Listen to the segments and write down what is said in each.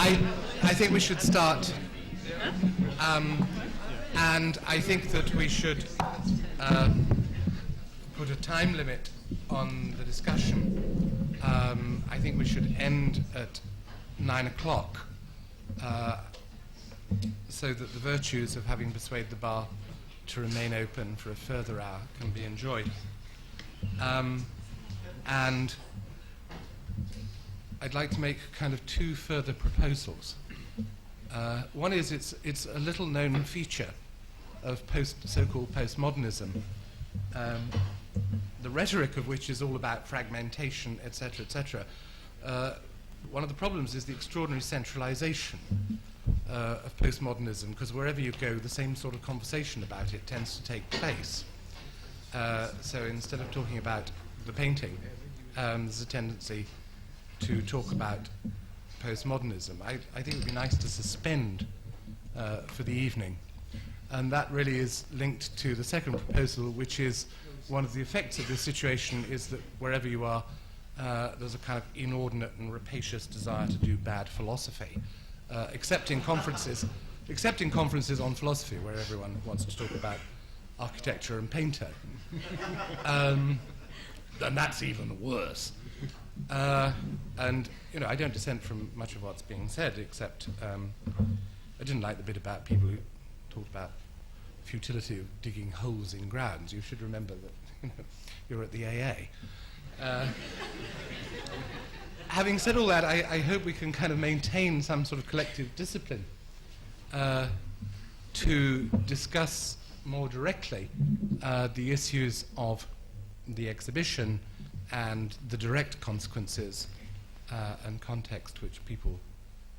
I think we should start, and I think that we should put a time limit on the discussion. I think we should end at 9 o'clock, so that the virtues of having persuaded the bar to remain open for a further hour can be enjoyed. And I'd like to make kind of two further proposals. One is it's a little known feature of so-called postmodernism, the rhetoric of which is all about fragmentation, etc., etc. One of the problems is the extraordinary centralization of postmodernism, because wherever you go, the same sort of conversation about it tends to take place. So instead of talking about the painting, there's a tendency to talk about postmodernism. I think it would be nice to suspend for the evening. And that really is linked to the second proposal, which is one of the effects of this situation is that wherever you are, there's a kind of inordinate and rapacious desire to do bad philosophy, except in conferences on philosophy, where everyone wants to talk about architecture and painter. And that's even worse. And, you know, I don't dissent from much of what's being said, except I didn't like the bit about people who talked about futility of digging holes in grounds. You should remember that, you know, you're at the AA. Having said all that, I hope we can kind of maintain some sort of collective discipline to discuss more directly the issues of the exhibition and the direct consequences and context which people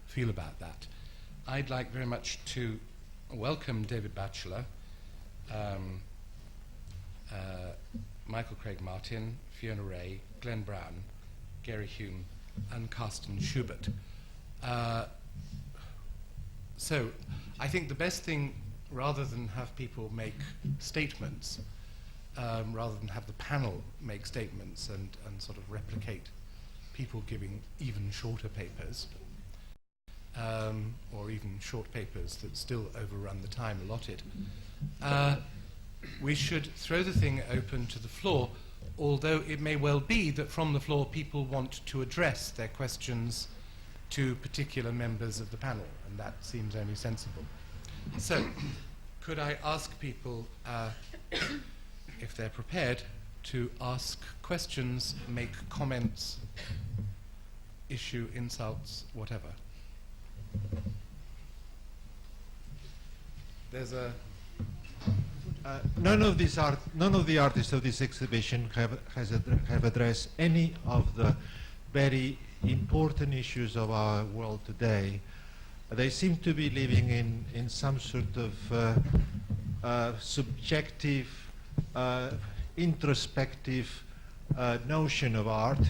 feel about that. I'd like very much to welcome David Batchelor, Michael Craig Martin, Fiona Rae, Glen Brown, Gary Hume, and Karsten Schubert. So I think the best thing, rather than have people make statements, rather than have the panel make statements and sort of replicate people giving even shorter papers, or even short papers that still overrun the time allotted, we should throw the thing open to the floor, although it may well be that from the floor people want to address their questions to particular members of the panel, and that seems only sensible. So, could I ask people, if they're prepared, to ask questions, make comments, issue insults, whatever? There's a... None of the artists of this exhibition have addressed any of the very important issues of our world today. They seem to be living in some sort of subjective, introspective notion of art,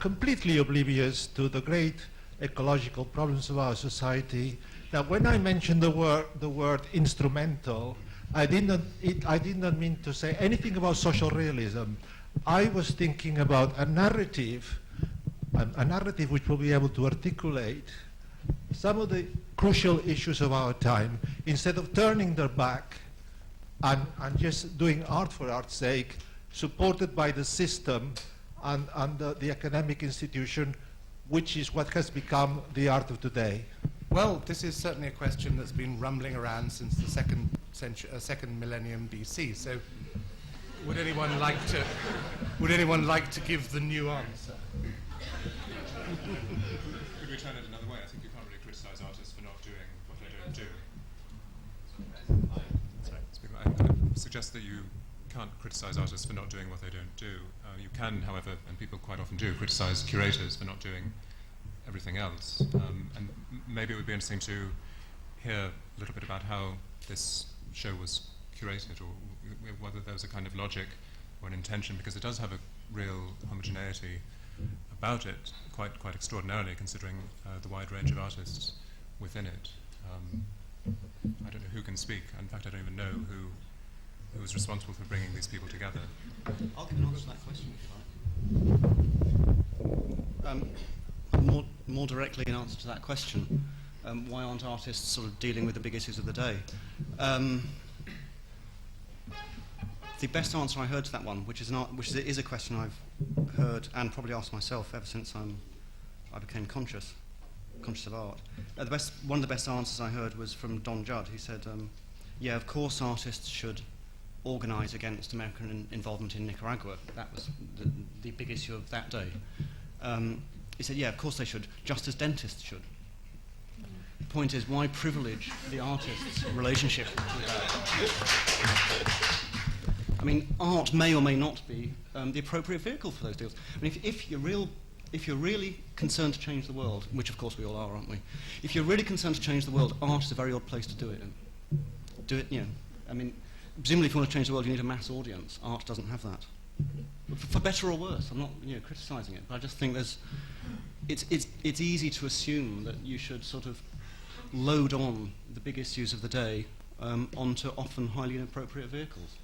completely oblivious to the great ecological problems of our society. Now, when I mentioned the word instrumental, I did not mean to say anything about social realism. I was thinking about a narrative which will be able to articulate some of the crucial issues of our time, instead of turning their back and just doing art for art's sake, supported by the system and the academic institution, which is what has become the art of today. Well, this is certainly a question that's been rumbling around since the second millennium BC. So, would anyone like to give the new answer? Could we turn it another way? I think you can't really criticise artists for not doing what they don't do. I suggest that you can't criticise artists for not doing what they don't do. You can, however, and people quite often do, criticise curators for not doing everything else. And maybe it would be interesting to hear a little bit about how this show was curated, or whether there was a kind of logic or an intention, because it does have a real homogeneity about it, quite extraordinarily, considering the wide range of artists within it. I don't know who can speak. In fact, I don't even know who was responsible for bringing these people together. I'll give an answer to that question if you like. More directly in answer to that question, why aren't artists sort of dealing with the big issues of the day? The best answer I heard to that one, which is a question I've heard and probably asked myself ever since I became conscious of art. One of the best answers I heard was from Don Judd, who said, yeah, of course artists should organise against American involvement in Nicaragua. That was the big issue of that day. He said, yeah, of course they should, just as dentists should. The point is, why privilege the artist's relationship with that? I mean, art may or may not be the appropriate vehicle for those deals. I mean, if you're really concerned to change the world, which of course we all are, aren't we? If you're really concerned to change the world, art is a very odd place to do it in. Do it, I mean, presumably if you want to change the world, you need a mass audience. Art doesn't have that. For better or worse, I'm not criticising it, but I just think it's easy to assume that you should sort of load on the big issues of the day onto often highly inappropriate vehicles.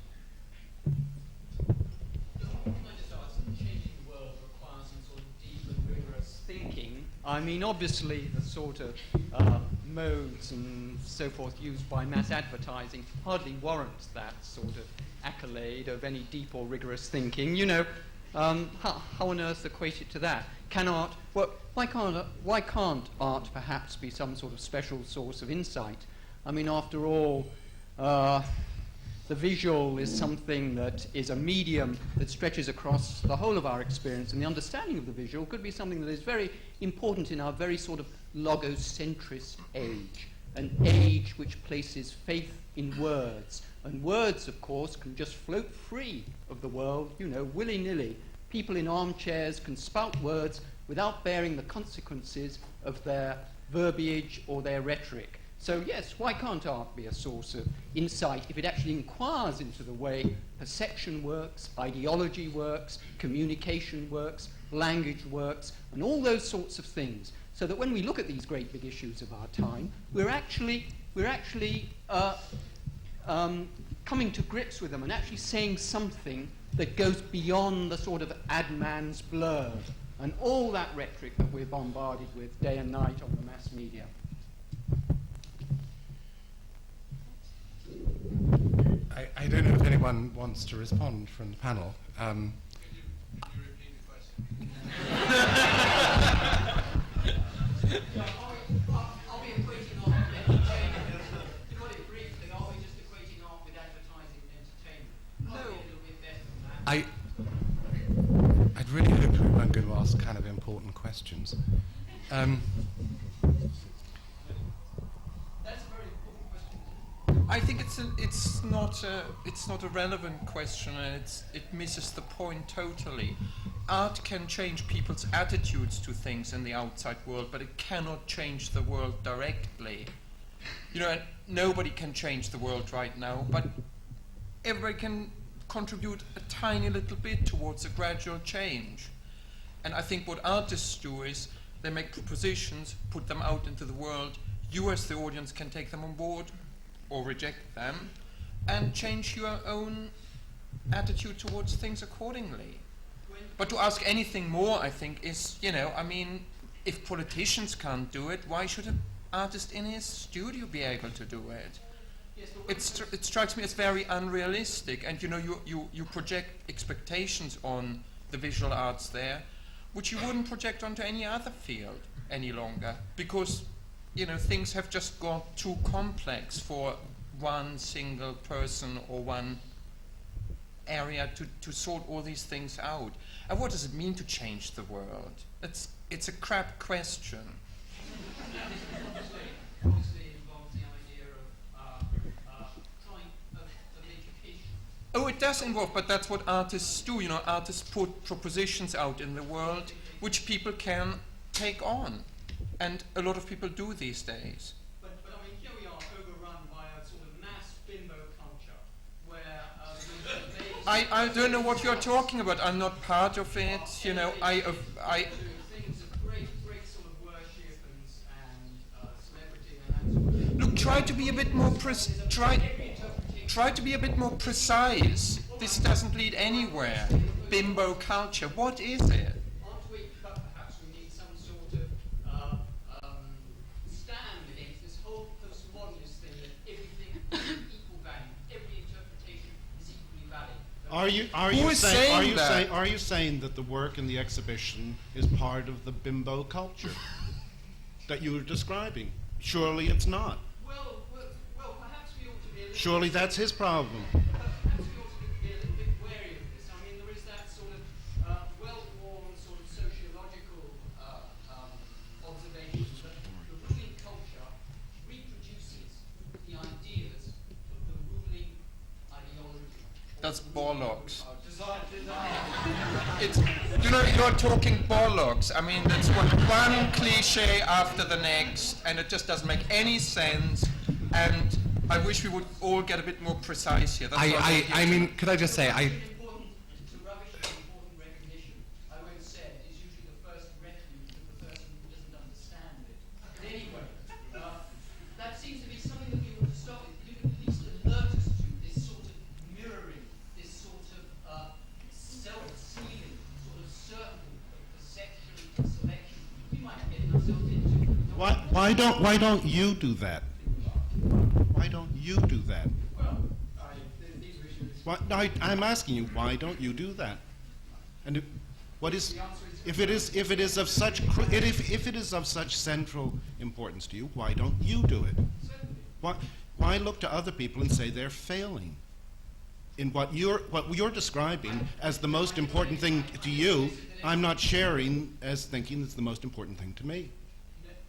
Changing the world requires some sort of deep and rigorous thinking. I mean, obviously, the sort of modes and so forth used by mass advertising hardly warrants that sort of accolade of any deep or rigorous thinking. How on earth equate it to that? Why can't art perhaps be some sort of special source of insight? I mean, after all, the visual is something that is a medium that stretches across the whole of our experience, and the understanding of the visual could be something that is very important in our very sort of logocentrist age, an age which places faith in words. And words, of course, can just float free of the world, willy-nilly. People in armchairs can spout words without bearing the consequences of their verbiage or their rhetoric. So yes, why can't art be a source of insight if it actually inquires into the way perception works, ideology works, communication works, language works, and all those sorts of things, so that when we look at these great big issues of our time, we're actually coming to grips with them and actually saying something that goes beyond the sort of ad man's blurb and all that rhetoric that we're bombarded with day and night on the mass media. I don't know if anyone wants to respond from the panel. Can you repeat the question? Are we equating art with entertainment? To put it briefly, are we just equating art with advertising and entertainment? No. A little bit better than that. I'd really hoped we weren't going to ask kind of important questions. I think it's not a relevant question, and it misses the point totally. Art can change people's attitudes to things in the outside world, but it cannot change the world directly. And nobody can change the world right now, but everybody can contribute a tiny little bit towards a gradual change. And I think what artists do is they make propositions, put them out into the world. You as the audience can take them on board or reject them, and change your own attitude towards things accordingly. But to ask anything more, I think, is, if politicians can't do it, why should an artist in his studio be able to do it? Yes, it strikes me as very unrealistic, and you project expectations on the visual arts there, which you wouldn't project onto any other field any longer, because things have just got too complex for one single person or one area to sort all these things out. And what does it mean to change the world? It's a crap question. Obviously involves the idea of education. Oh, it does involve, but that's what artists do. Artists put propositions out in the world which people can take on. And a lot of people do these days. But I mean, here we are overrun by a sort of mass bimbo culture, where I don't know what you're talking about. I'm not part of it. Things of great sort of worship and celebrity and that sort of thing. Look, try to be a bit more try to be a bit more precise. This doesn't lead anywhere. Bimbo culture. What is it? Perhaps we need some sort of Who is saying that? Are you saying that the work in the exhibition is part of the bimbo culture that you were describing? Surely it's not. Well, perhaps we ought to be a little Surely that's his problem. perhaps we ought to be a little bit wary of this. I mean, there is that sort of well-worn sort of sociological observation that the ruling culture reproduces the ideas of the ruling ideology. That's bollocks. It's, you're talking bollocks. I mean, that's one cliche after the next, and it just doesn't make any sense. And I wish we would all get a bit more precise here. That's all I mean, could I just say, To rubbish is important recognition. I won't say it is usually the first refuge of the person who doesn't understand it. But anyway, that seems to be something that we ought to start with. You can at least alert us to this sort of mirroring, this sort of self-sealing sort of circle of perception and selection. We might be getting ourselves into. Why don't you do that? Why don't you do that? Well, these are issues. I'm asking you, why don't you do that? And what is, if it is of such if it is of such central importance to you, why don't you do it? Why look to other people and say they're failing in what you're describing as the most important thing to you? I'm not sharing as thinking it's the most important thing to me.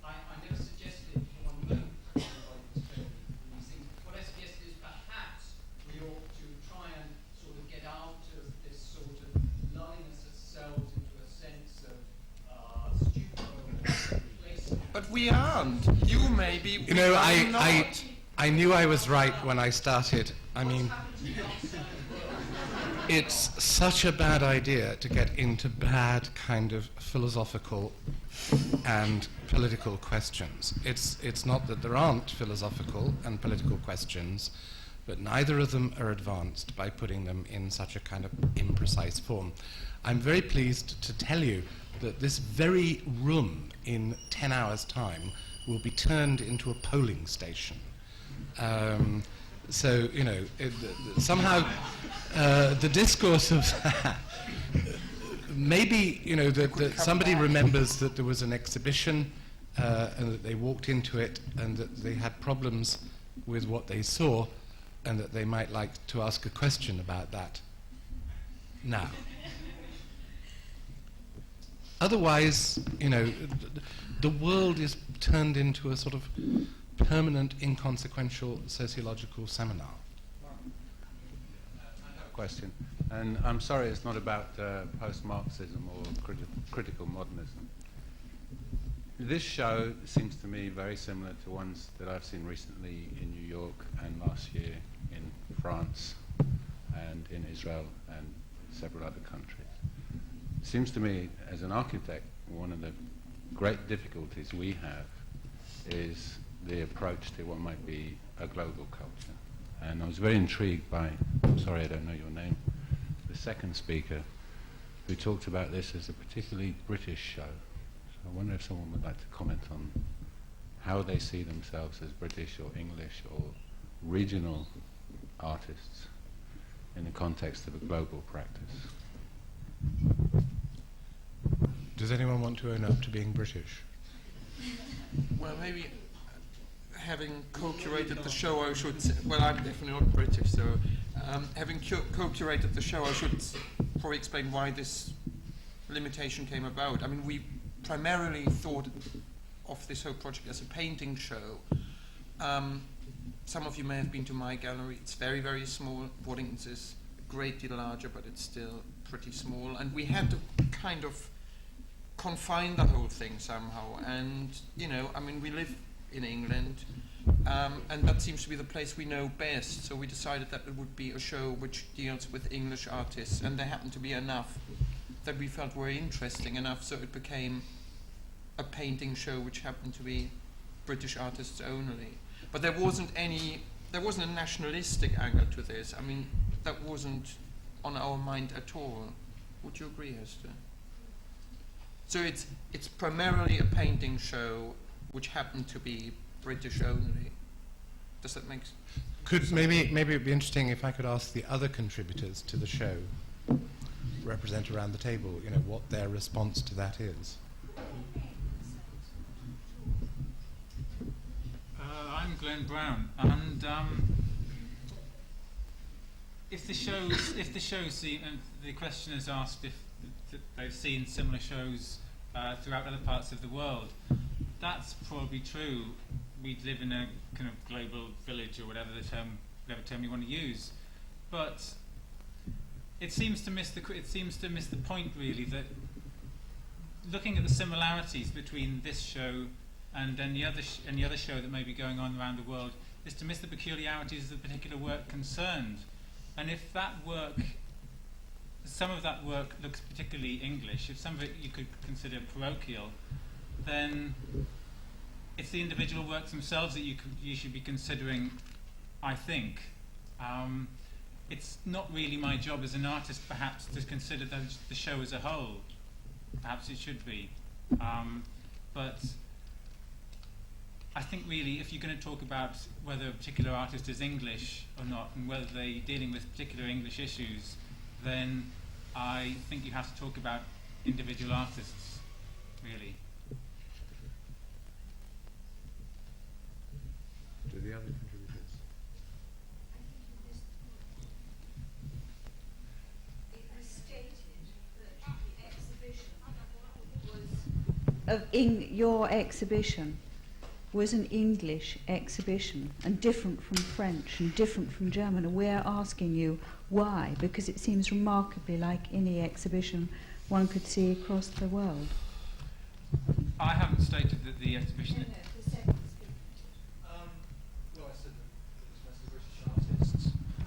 I never suggested for one moment that everybody was failing in these things. What I suggested is perhaps we ought to try and sort of get out of this sort of lulling ourselves into a sense of stupor or complacence. But we aren't. You maybe. you know, I'm not. I knew I was right when I started. I mean, it's such a bad idea to get into bad kind of philosophical and political questions. It's not that there aren't philosophical and political questions, but neither of them are advanced by putting them in such a kind of imprecise form. I'm very pleased to tell you that this very room in 10 hours' time will be turned into a polling station. So, you know, somehow the discourse of that, maybe, you know, that somebody remembers that there was an exhibition and that they walked into it and that they had problems with what they saw and that they might like to ask a question about that now. Otherwise, you know, the world is turned into a sort of permanent, inconsequential sociological seminar. Question, and I'm sorry it's not about post-Marxism or critical modernism. This show seems to me very similar to ones that I've seen recently in New York and last year in France and in Israel and several other countries. It seems to me, as an architect, one of the great difficulties we have is the approach to what might be a global culture. And I was very intrigued by, I'm sorry I don't know your name, the second speaker who talked about this as a particularly British show. So I wonder if someone would like to comment on how they see themselves as British or English or regional artists in the context of a global practice. Does anyone want to own up to being British? Well, maybe having co-curated the show, I should say, well, I'm definitely not British, so having co-curated the show, I should probably explain why this limitation came about. I mean, we primarily thought of this whole project as a painting show. Some of you may have been to my gallery. It's very, very small. Waddington's is a great deal larger, but it's still pretty small. And we had to kind of confine the whole thing somehow. And, you know, I mean, we live in England, and that seems to be the place we know best. So we decided that it would be a show which deals with English artists, and there happened to be enough that we felt were interesting enough, so it became a painting show which happened to be British artists only. But there wasn't a nationalistic angle to this. I mean, that wasn't on our mind at all. Would you agree, Hester? So it's primarily a painting show which happened to be British only. Does that make Maybe it would be interesting if I could ask the other contributors to the show, represent around the table, what their response to that is. I'm Glen Brown, and if the shows see, and the question is asked if they've seen similar shows throughout other parts of the world, that's probably true. We live in a kind of global village, or whatever term you want to use, but it seems to miss the point, really, that looking at the similarities between this show and any other show that may be going on around the world is to miss the peculiarities of the particular work concerned. And if some of that work looks particularly English, if some of it you could consider parochial, then it's the individual works themselves that you should be considering, I think. It's not really my job as an artist, perhaps, to consider the show as a whole. Perhaps it should be. But I think really, if you're going to talk about whether a particular artist is English or not, and whether they're dealing with particular English issues, then I think you have to talk about individual artists, really. Do the other contributors? It was stated that the exhibition was your exhibition was an English exhibition and different from French and different from German, and we're asking you why, because it seems remarkably like any exhibition one could see across the world. I haven't stated that the exhibition...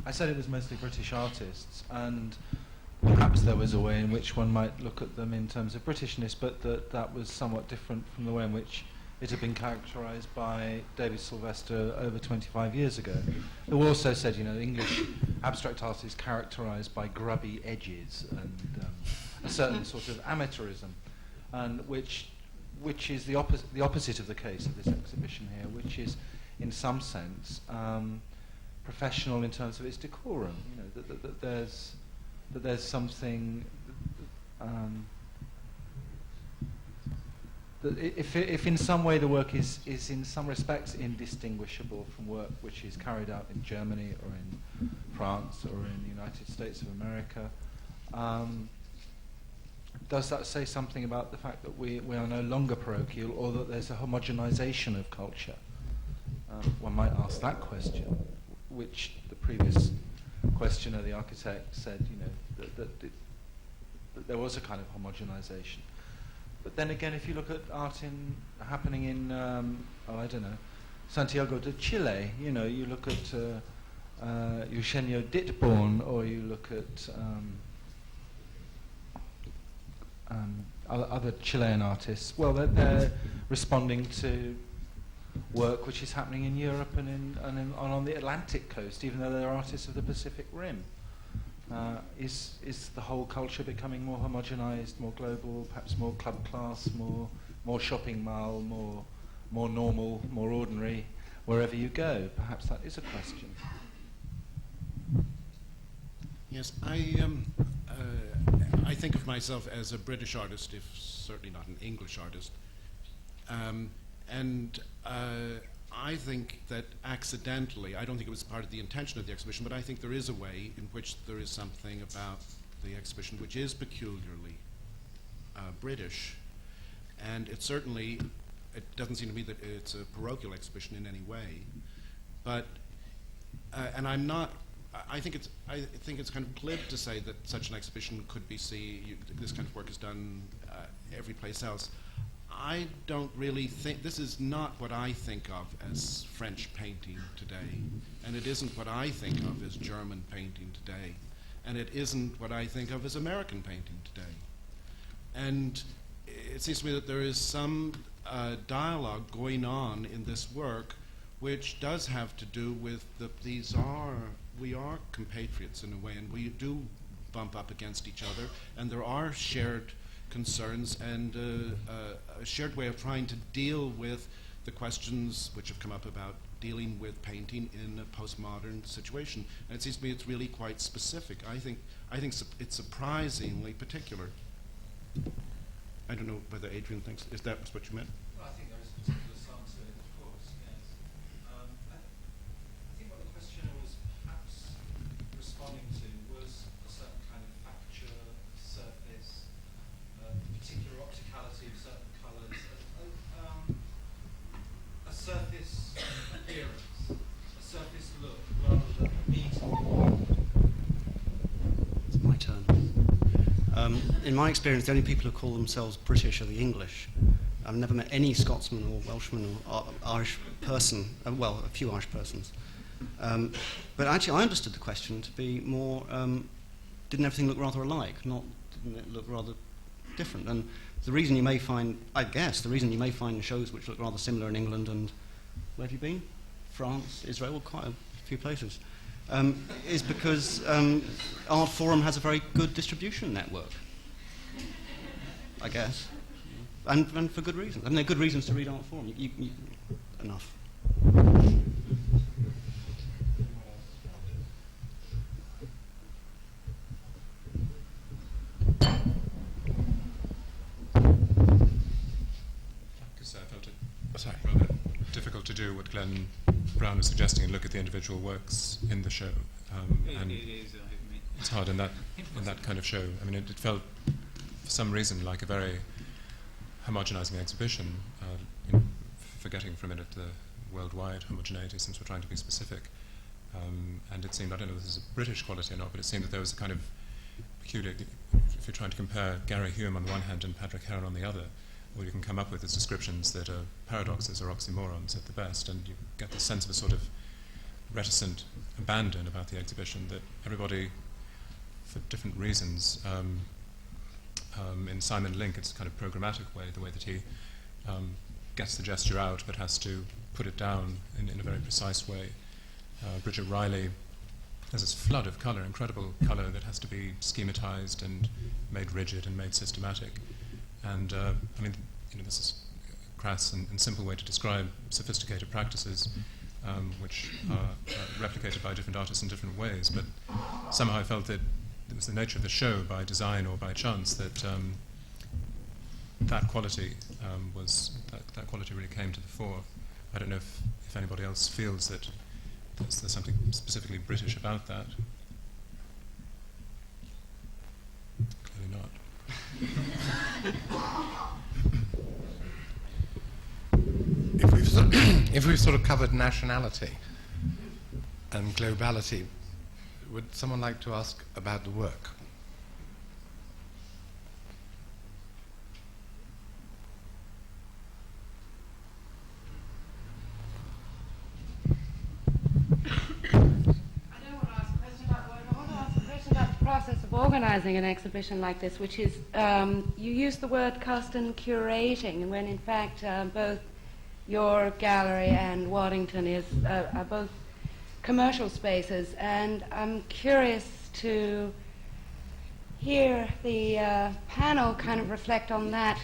I said it was mostly British artists, and perhaps there was a way in which one might look at them in terms of Britishness, but that was somewhat different from the way in which it had been characterised by David Sylvester over 25 years ago, who also said, English abstract art is characterised by grubby edges and a certain sort of amateurism, and which is the opposite of the case of this exhibition here, which is, in some sense, professional in terms of its decorum. That there's something that if in some way the work is in some respects indistinguishable from work which is carried out in Germany or in France or in the United States of America, does that say something about the fact that we are no longer parochial, or that there's a homogenization of culture? One might ask that question, which the previous questioner, the architect, said, that there was a kind of homogenization. But then again, if you look at art happening in, Santiago de Chile, you look at Eugenio Ditborn, or you look at other Chilean artists. Well, they're responding to work which is happening in Europe and on the Atlantic coast, even though they're artists of the Pacific Rim. Is the whole culture becoming more homogenized, more global, perhaps more club class, more shopping mall, more normal, more ordinary, wherever you go? Perhaps that is a question. Yes, I think of myself as a British artist, if certainly not an English artist, and I think that accidentally, I don't think it was part of the intention of the exhibition, but I think there is a way in which there is something about the exhibition which is peculiarly British, and it doesn't seem to me that it's a parochial exhibition in any way, but and I think it's kind of glib to say that such an exhibition could be this kind of work is done every place else. I don't really think, this is not what I think of as French painting today, and it isn't what I think of as German painting today, and it isn't what I think of as American painting today. And it seems to me that there is some dialogue going on in this work which does have to do with we are compatriots in a way, and we do bump up against each other, and there are shared concerns and a shared way of trying to deal with the questions which have come up about dealing with painting in a postmodern situation. And it seems to me it's really quite specific. I think it's surprisingly particular. I don't know whether Adrian thinks, is that what you meant? Well, I think there is a particular slant to it, of course, yes. I think what the questioner was perhaps responding to was a certain kind of facture, surface, particular opticality of certain colours, a surface appearance, a surface look, rather than a meaning. It's my turn. In my experience, the only people who call themselves British are the English. I've never met any Scotsman or Welshman or Irish person, well, a few Irish persons. But actually, I understood the question to be more, didn't everything look rather alike? Didn't it look rather different? And the reason you may find, I guess, the reason you may find shows which look rather similar in England and, where have you been? France, Israel, quite a few places. Is because Art Forum has a very good distribution network, I guess, and for good reasons. And there are good reasons to read Art Forum. Enough. Because I felt it rather difficult to do what Glen Brown was suggesting and look at the individual works in the show. And it's hard in that kind of show. I mean, it felt, for some reason, like a very homogenizing exhibition, forgetting for a minute the worldwide homogeneity, since we're trying to be specific. And it seemed, I don't know if this is a British quality or not, but it seemed that there was a kind of peculiar, if you're trying to compare Gary Hume on the one hand and Patrick Heron on the other, all you can come up with is descriptions that are paradoxes or oxymorons at the best, and you get the sense of a sort of reticent abandon about the exhibition that everybody, for different reasons, in Simon Link it's a kind of programmatic way, the way that he gets the gesture out but has to put it down in a very precise way. Bridget Riley has this flood of colour, incredible colour that has to be schematized and made rigid and made systematic. And I mean, this is a crass and simple way to describe sophisticated practices, which are replicated by different artists in different ways. But somehow I felt that it was the nature of the show, by design or by chance, that that quality that quality really came to the fore. I don't know if anybody else feels that there's something specifically British about that. Clearly not. If we've sort of covered nationality and globality, would someone like to ask about the work? Process of organising an exhibition like this, which is, you use the word Karsten curating, when in fact both your gallery and Waddington are both commercial spaces, and I'm curious to hear the panel kind of reflect on that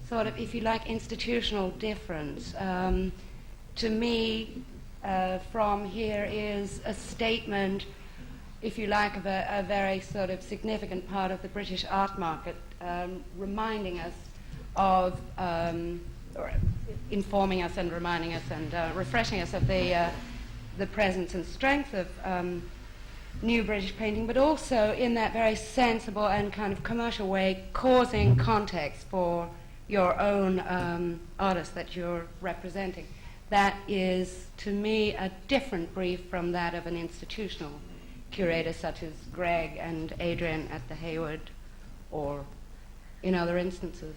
sort of, if you like, institutional difference. To me, from here is a statement, if you like, of a very sort of significant part of the British art market, reminding us of, or informing us and reminding us and refreshing us of the presence and strength of new British painting, but also in that very sensible and kind of commercial way, causing context for your own artists that you're representing. That is, to me, a different brief from that of an institutional curator such as Greg and Adrian at the Hayward, or in other instances.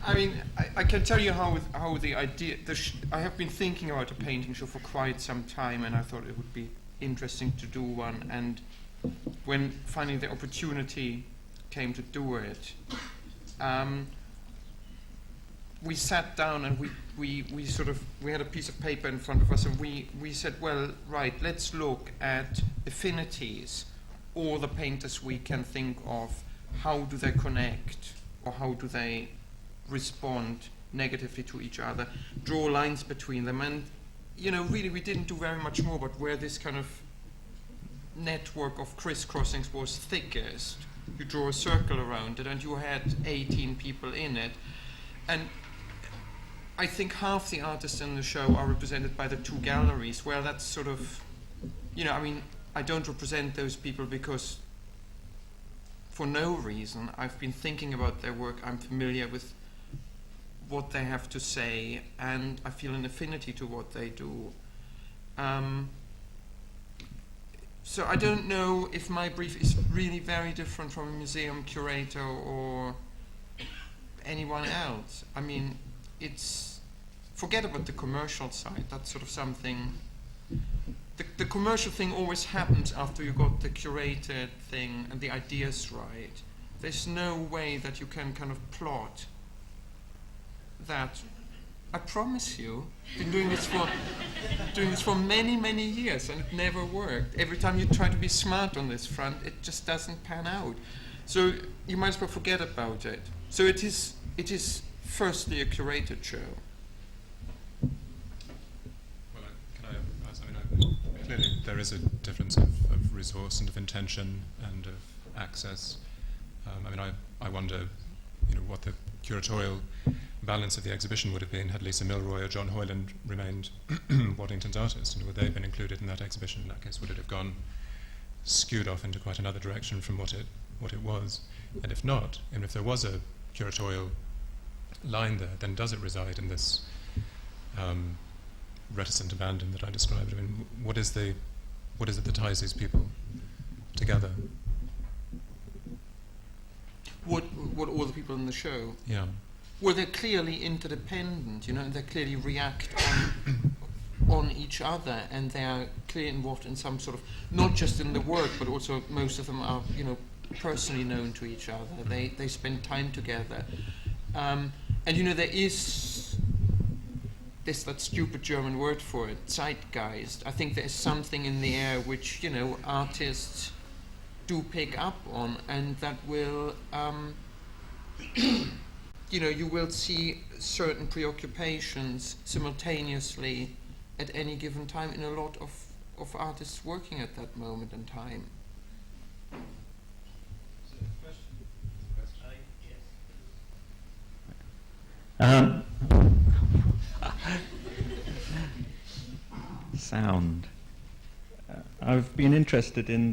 I mean, I can tell you how the idea. I have been thinking about a painting show for quite some time, and I thought it would be interesting to do one. And when finally the opportunity came to do it, we sat down and we had a piece of paper in front of us, and we said, well, right, let's look at affinities, all the painters we can think of. How do they connect, or how do they respond negatively to each other, draw lines between them, and really we didn't do very much more, but where this kind of network of crisscrossings was thickest, you draw a circle around it, and you had 18 people in it. And I think half the artists in the show are represented by the two galleries, where that's sort of, I don't represent those people because for no reason. I've been thinking about their work, I'm familiar with what they have to say, and I feel an affinity to what they do. So I don't know if my brief is really very different from a museum curator or anyone else. I mean, forget about the commercial side, that's sort of something, the commercial thing always happens after you got the curated thing and the ideas right. There's no way that you can kind of plot that. I promise you, been doing this for many, many years, and it never worked. Every time you try to be smart on this front, it just doesn't pan out. So you might as well forget about it. So it is firstly a curated show. Well, can I ask, clearly there is a difference of resource and of intention and of access. I wonder, what the curatorial balance of the exhibition would have been had Lisa Milroy or John Hoyland remained Waddington's artists, and would they have been included in that exhibition? In that case, would it have gone skewed off into quite another direction from what it was? And if not, and if there was a curatorial line there, then does it reside in this reticent abandon that I described? I mean, what is it that ties these people together? What all the people in the show? Yeah. Well, they're clearly interdependent, and they clearly react on each other, and they are clearly involved in some sort of, not just in the work, but also most of them are, personally known to each other. They spend time together. And, there is that stupid German word for it, zeitgeist. I think there is something in the air which, artists do pick up on, and that will... you will see certain preoccupations simultaneously at any given time in a lot of artists working at that moment in time. Sound. I've been interested in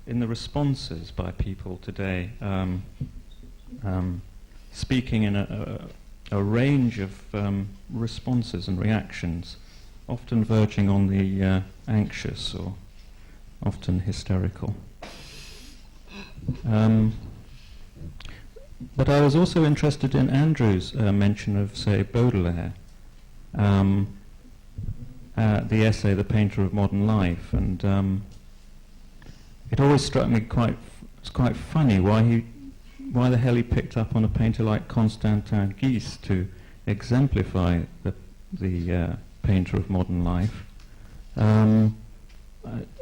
the responses by people today. Speaking in a range of responses and reactions, often verging on the anxious or often hysterical. But I was also interested in Andrew's mention of, say, Baudelaire, the essay "The Painter of Modern Life," and it always struck me it's quite funny why the hell he picked up on a painter like Constantin Guise to exemplify the painter of modern life,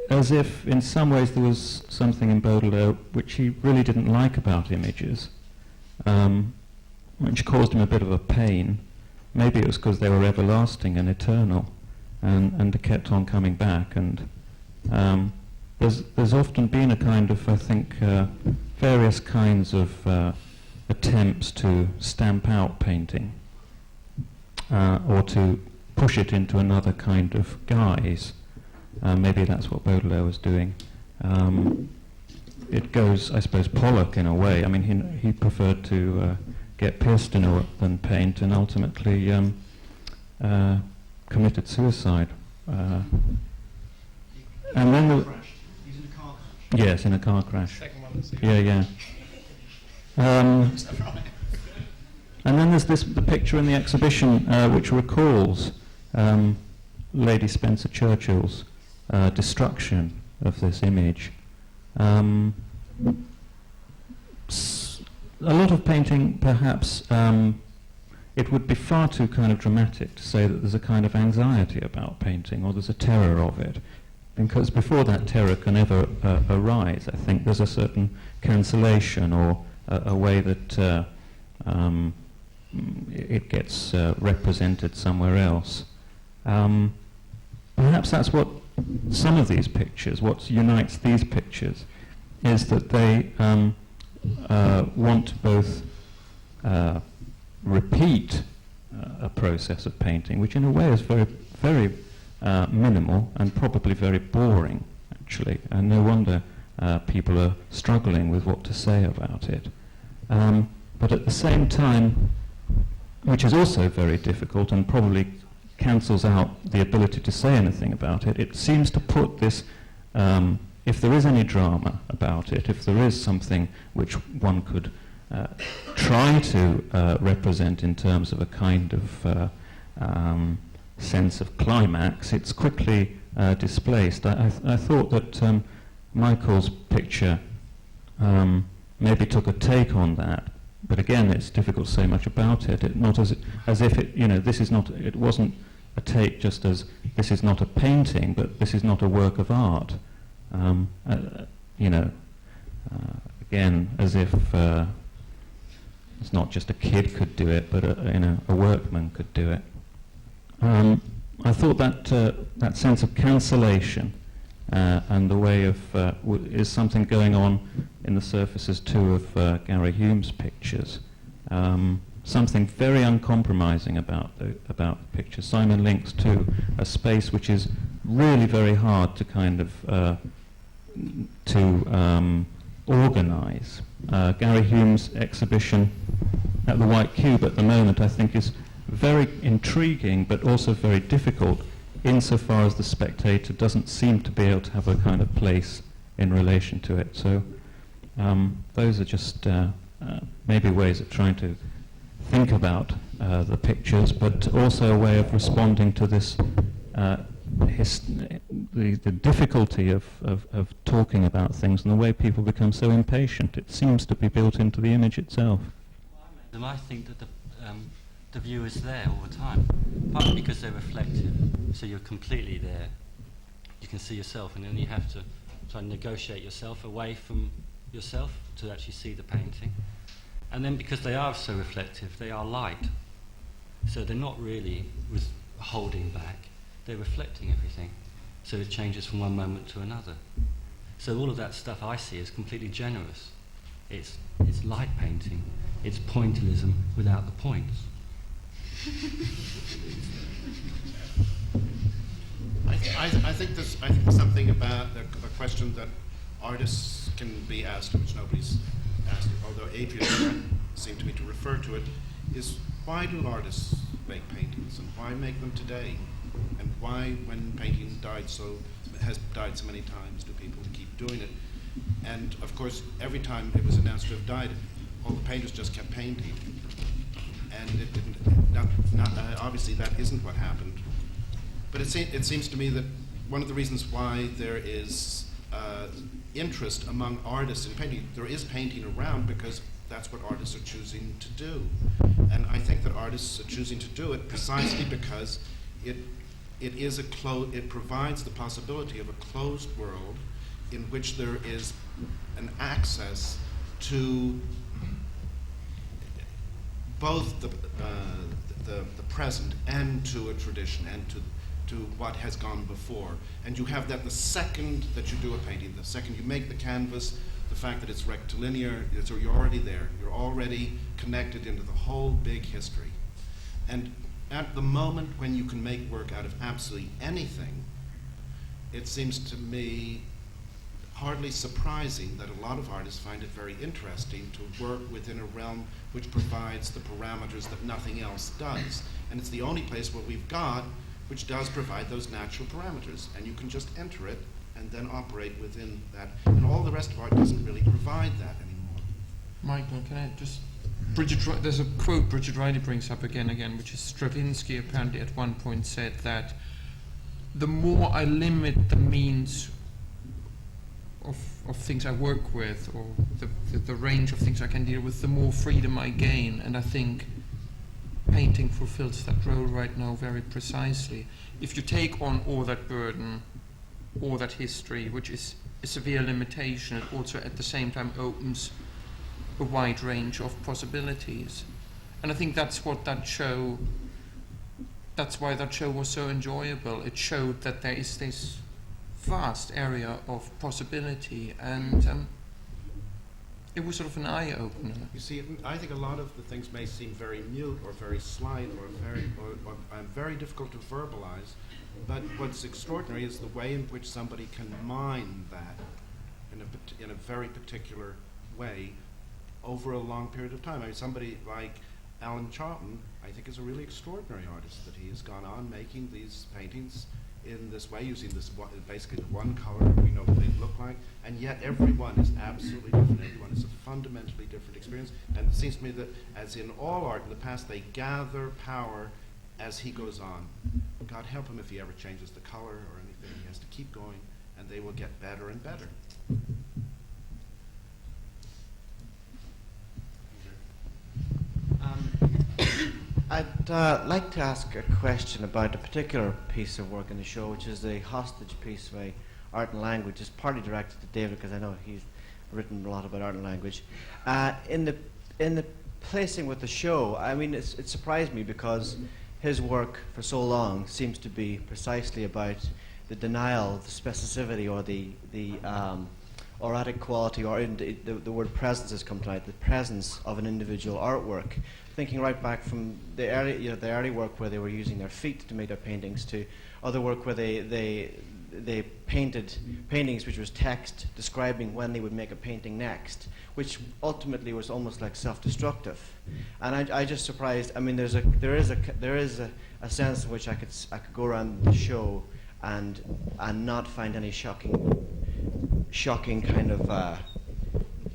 as if in some ways there was something in Baudelaire which he really didn't like about images, which caused him a bit of a pain. Maybe it was because they were everlasting and eternal, and they kept on coming back. And there's often been a kind of, I think, various kinds of attempts to stamp out painting or to push it into another kind of guise. Maybe that's what Baudelaire was doing. It goes, I suppose, Pollock in a way. I mean, he preferred to get pierced than paint, and ultimately committed suicide. And then He's in a car crash. Yes, in a car crash. Second one that's Yeah. And then there's the picture in the exhibition which recalls Lady Spencer Churchill's destruction of this image. A lot of painting, perhaps, it would be far too kind of dramatic to say that there's a kind of anxiety about painting, or there's a terror of it. Because before that terror can ever arise, I think there's a certain cancellation or a way that it gets represented somewhere else. Perhaps that's what some of these pictures, what unites these pictures, is that they want to both repeat a process of painting, which in a way is very minimal and probably very boring, actually, and no wonder people are struggling with what to say about it. But at the same time, which is also very difficult and probably cancels out the ability to say anything about it, it seems to put this, if there is any drama about it, if there is something which one could try to represent in terms of a kind of sense of climax, it's quickly displaced. I thought that Michael's picture maybe took a take on that, but again, it's difficult to say much about it. Not as if it, this is not. It wasn't a take just as this is not a painting, but this is not a work of art. Again, as if it's not just a kid could do it, but a workman could do it. I thought that sense of cancellation and the way of is something going on in the surfaces too of Gary Hume's pictures. Something very uncompromising about the pictures. Simon links to a space which is really very hard to kind of organize. Gary Hume's exhibition at the White Cube at the moment, I think, is very intriguing, but also very difficult, insofar as the spectator doesn't seem to be able to have a kind of place in relation to it. So those are just maybe ways of trying to think about the pictures, but also a way of responding to this the difficulty of talking about things and the way people become so impatient. It seems to be built into the image itself. And I think that the view is there all the time, partly because they're reflective, so you're completely there. You can see yourself, and then you have to try and negotiate yourself away from yourself to actually see the painting. And then because they are so reflective, they are light. So they're not really holding back, they're reflecting everything. So it changes from one moment to another. So all of that stuff I see is completely generous. It's light painting, it's pointillism without the points. I think there's something about the question that artists can be asked, which nobody's asked, although Adrian seemed to me to refer to it, is why do artists make paintings, and why make them today? And why, when painting has died so many times, do people keep doing it? And of course, every time it was announced to have died, all the painters just kept painting. And it didn't, obviously that isn't what happened. But it seems to me that one of the reasons why there is interest among artists in painting, there is painting around because that's what artists are choosing to do. And I think that artists are choosing to do it precisely because it provides the possibility of a closed world in which there is an access to both the present and to a tradition and to what has gone before. And you have that the second that you do a painting, the second you make the canvas, the fact that it's rectilinear, you're already there. You're already connected into the whole big history. And at the moment when you can make work out of absolutely anything, it seems to me hardly surprising that a lot of artists find it very interesting to work within a realm which provides the parameters that nothing else does. And it's the only place where we've got which does provide those natural parameters. And you can just enter it and then operate within that. And all the rest of art doesn't really provide that anymore. Michael, can I just... there's a quote Bridget Riley brings up again, which is Stravinsky apparently at one point said that the more I limit the means of things I work with, or the range of things I can deal with, the more freedom I gain. And I think painting fulfills that role right now very precisely. If you take on all that burden, all that history, which is a severe limitation, it also at the same time opens a wide range of possibilities. And I think that's why that show was so enjoyable. It showed that there is this vast area of possibility, and it was sort of an eye-opener. You see, I think a lot of the things may seem very mute or very slight or very difficult to verbalize, but what's extraordinary is the way in which somebody can mine that in a very particular way over a long period of time. I mean, somebody like Alan Charlton, I think, is a really extraordinary artist, that he has gone on making these paintings in this way, using this basically the one color we know what they look like, and yet everyone is absolutely different. Everyone is a fundamentally different experience, and it seems to me that, as in all art in the past, they gather power as he goes on. God help him if he ever changes the color or anything. He has to keep going, and they will get better and better. I'd like to ask a question about a particular piece of work in the show, which is the hostage piece by Art and Language. It's partly directed to David, because I know he's written a lot about art and language. In the placing with the show, I mean, it surprised me, because his work for so long seems to be precisely about the denial, the specificity, or the auratic quality, or the word presence has come tonight, the presence of an individual artwork. Thinking right back from the early work where they were using their feet to make their paintings, to other work where they painted paintings which was text describing when they would make a painting next, which ultimately was almost like self-destructive. And I just surprised. I mean, there is a sense in which I could go around the show and not find any shocking kind of.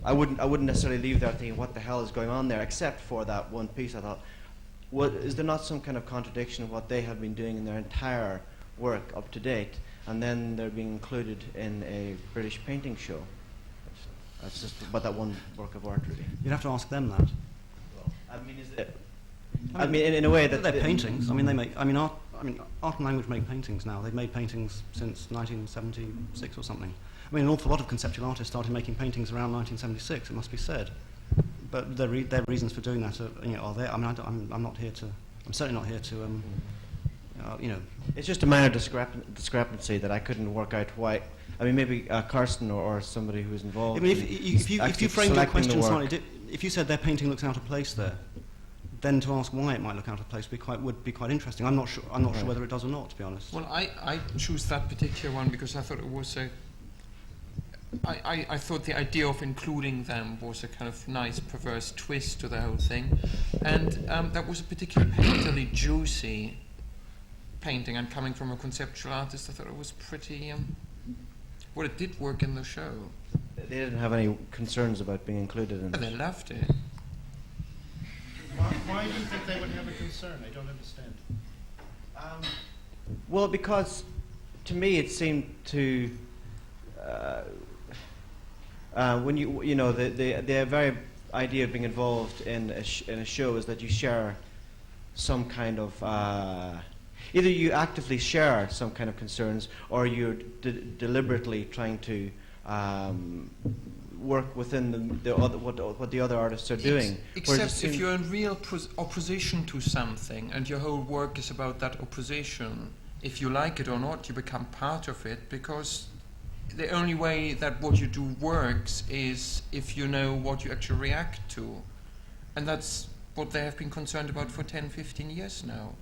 I wouldn't necessarily leave there thinking what the hell is going on there, except for that one piece. I thought, is there not some kind of contradiction of what they have been doing in their entire work up to date, and then they're being included in a British painting show? That's just about that one work of art, really. You'd have to ask them that. I mean, is it? I mean, in a way that they're paintings. I mean, they make. I mean, art and language make paintings now. They've made paintings since 1976 or something. I mean, an awful lot of conceptual artists started making paintings around 1976. It must be said, but their reasons for doing that are there. I mean, I'm not here to. I'm certainly not here to. It's just a minor discrepancy that I couldn't work out why. I mean, maybe Karsten or somebody who's involved. I mean, if you framed your question slightly, if you said their painting looks out of place there, then to ask why it might look out of place would be quite interesting. I'm not sure whether it does or not, to be honest. Well, I choose that particular one because I thought it was a. I thought the idea of including them was a kind of nice, perverse twist to the whole thing, and that was a particularly juicy painting. And coming from a conceptual artist, I thought it was pretty. Well, it did work in the show. They didn't have any concerns about being included in it. They loved it. Why do you think they would have a concern? I don't understand. Well, because to me it seemed to. When the very idea of being involved in a show is that you share some kind of either you actively share some kind of concerns, or you're deliberately trying to work within what the other artists are doing. Except if you're in real opposition to something, and your whole work is about that opposition, if you like it or not, you become part of it, because the only way that what you do works is if you know what you actually react to. And that's what they have been concerned about for 10, 15 years now.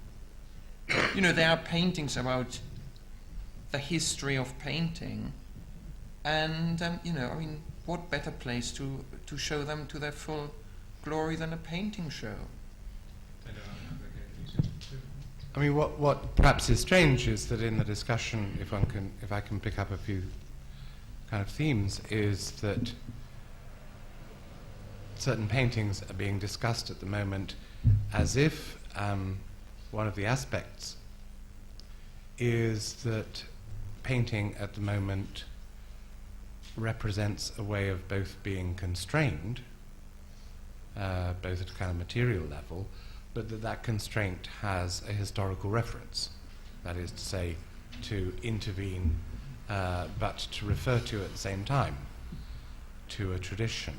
There are paintings about the history of painting. And, what better place to show them to their full glory than a painting show? I mean, what perhaps is strange is that in the discussion, if I can pick up a few kind of themes, is that certain paintings are being discussed at the moment as if one of the aspects is that painting at the moment represents a way of both being constrained, both at a kind of material level, but that constraint has a historical reference. That is to say, to intervene, but to refer to at the same time to a tradition.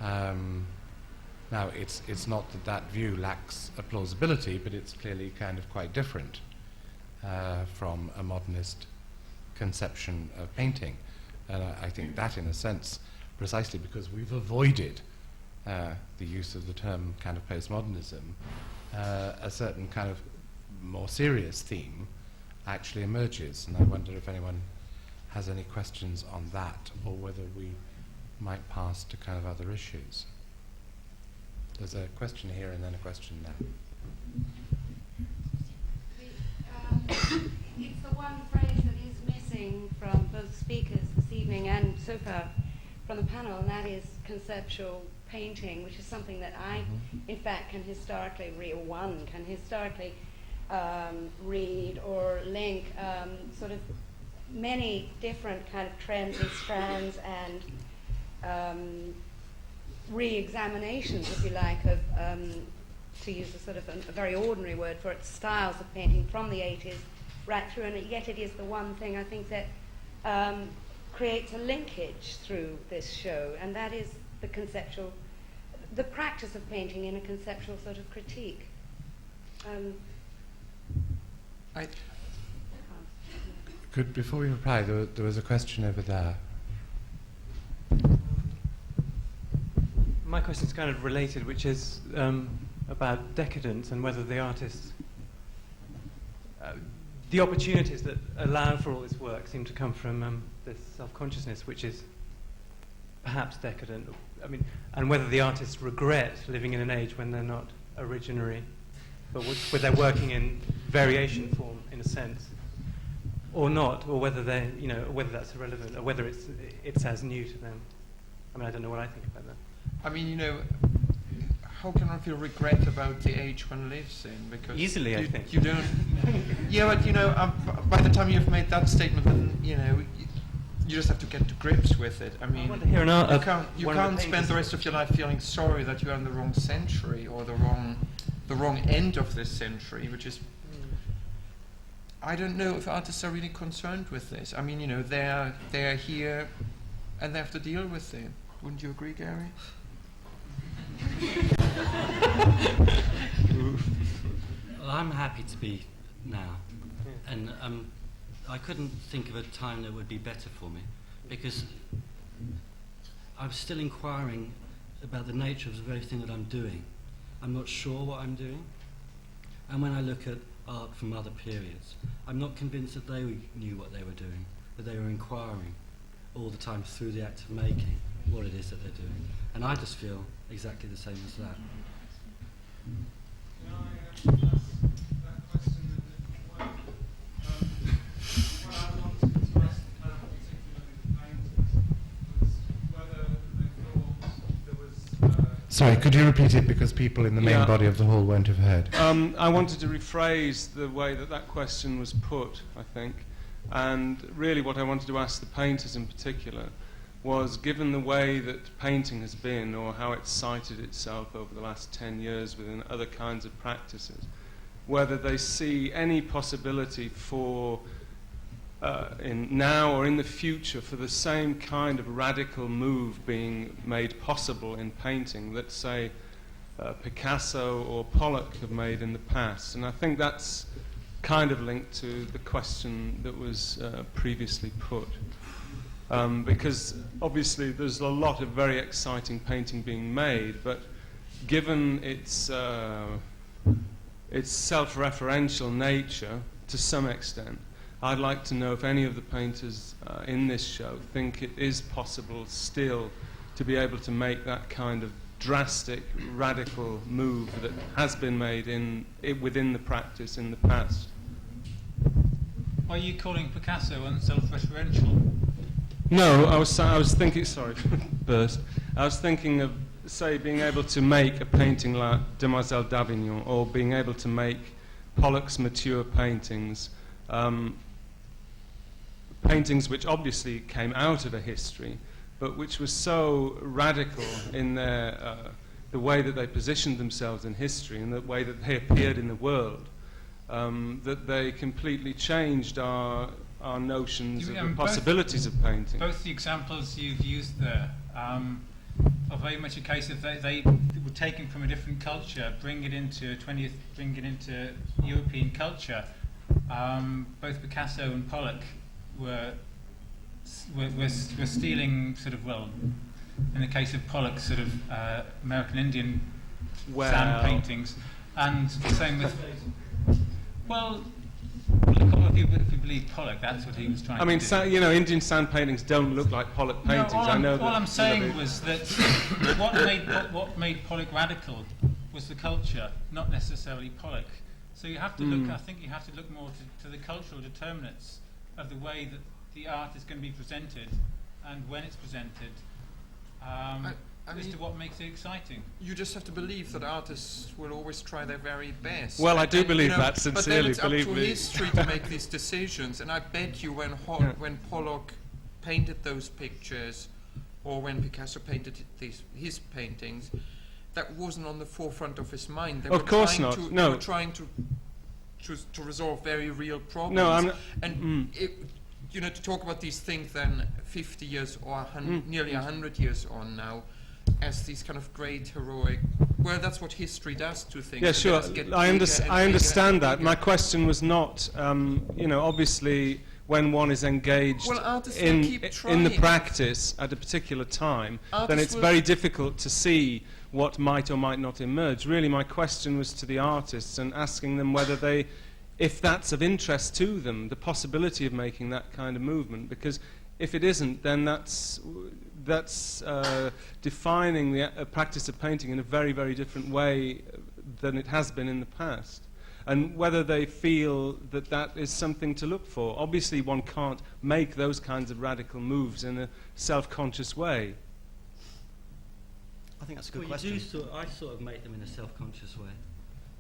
Now, it's not that that view lacks a plausibility, but it's clearly kind of quite different from a modernist conception of painting. And I think that, in a sense, precisely because we've avoided the use of the term kind of postmodernism, a certain kind of more serious theme actually emerges. And I wonder if anyone has any questions on that, or whether we might pass to kind of other issues. There's a question here and then a question there. It's the one phrase that is missing from both speakers this evening and so far from the panel, and that is conceptual painting, which is something that I, in fact, can historically read or link sort of many different kind of trends and strands and re-examinations, if you like, of, to use a sort of a very ordinary word for it, styles of painting from the 80s right through, and yet it is the one thing I think that creates a linkage through this show, and that is the practice of painting in a conceptual sort of critique. Before we reply, there was a question over there. My question is kind of related, which is about decadence and whether the artists, the opportunities that allow for all this work seem to come from this self-consciousness, which is perhaps decadent. I mean, and whether the artists regret living in an age when they're not originary, but where they're working in variation form, in a sense, or not, or whether they, whether that's irrelevant, or whether it's as new to them. I mean, I don't know what I think about that. I mean, how can one feel regret about the age one lives in? Because easily, I think. You don't. Yeah, but by the time you've made that statement, then you just have to get to grips with it. I mean, you can't spend the rest of your life feeling sorry that you're in the wrong century or the wrong end of this century, which is. I don't know if artists are really concerned with this. I mean, they're here, and they have to deal with it. Wouldn't you agree, Gary? Well, I'm happy to be now, and I couldn't think of a time that would be better for me, because I'm still inquiring about the nature of the very thing that I'm doing. I'm not sure what I'm doing, and when I look at art from other periods, I'm not convinced that they knew what they were doing, but they were inquiring all the time through the act of making what it is that they're doing. And I just feel exactly the same as that. Can I ask that question in a different way? What I wanted to ask the panel, particularly the painters, was whether they thought there was... Sorry, could you repeat it, because people in the main body of the hall won't have heard. I wanted to rephrase the way that question was put, I think. And really what I wanted to ask the painters in particular was, given the way that painting has been, or how it's cited itself over the last 10 years within other kinds of practices, whether they see any possibility for, in now or in the future, for the same kind of radical move being made possible in painting that, say, Picasso or Pollock have made in the past. And I think that's kind of linked to the question that was previously put. Because obviously there's a lot of very exciting painting being made, but given its self-referential nature to some extent, I'd like to know if any of the painters in this show think it is possible still to be able to make that kind of drastic, radical move that has been made within the practice in the past. Are you calling Picasso unself-referential? No, I was thinking, sorry, burst. I was thinking of, say, being able to make a painting like Demoiselle d'Avignon, or being able to make Pollock's mature paintings, paintings which obviously came out of a history, but which was so radical in their, the way that they positioned themselves in history and the way that they appeared in the world, that they completely changed our notions of the possibilities of painting. Both the examples you've used there, are very much a case of they were taken from a different culture, bring it into European culture. Both Picasso and Pollock were stealing sort of, well, in the case of Pollock, sort of American Indian sand paintings, and same with, well, if you believe Pollock, that's what he was trying to do. You know, Indian sand paintings don't look like Pollock paintings. No, all I'm saying was that what made Pollock radical was the culture, not necessarily Pollock. So you have to look. I think you have to look more to the cultural determinants of the way that the art is going to be presented, and when it's presented, as to what makes it exciting. You just have to believe that artists will always try their very best. Well, I do believe that sincerely. But then it's up to history to make these decisions, and I bet you when Pollock painted those pictures, or when Picasso painted his paintings, that wasn't on the forefront of his mind. They were trying to resolve very real problems. No, I'm not, you know, to talk about these things then 50 years or nearly 100 years on now, as these kind of great heroic. Well, that's what history does to things. Yeah, sure. I understand that. My question was not, you know, obviously when one is engaged in the practice at a particular time, then it's very difficult to see what might or might not emerge. Really, my question was to the artists and asking them whether they, if that's of interest to them, the possibility of making that kind of movement. Because if it isn't, then that's defining the practice of painting in a very, very different way than it has been in the past. And whether they feel that that is something to look for. Obviously, one can't make those kinds of radical moves in a self-conscious way. I think that's a good question. I sort of make them in a self-conscious way,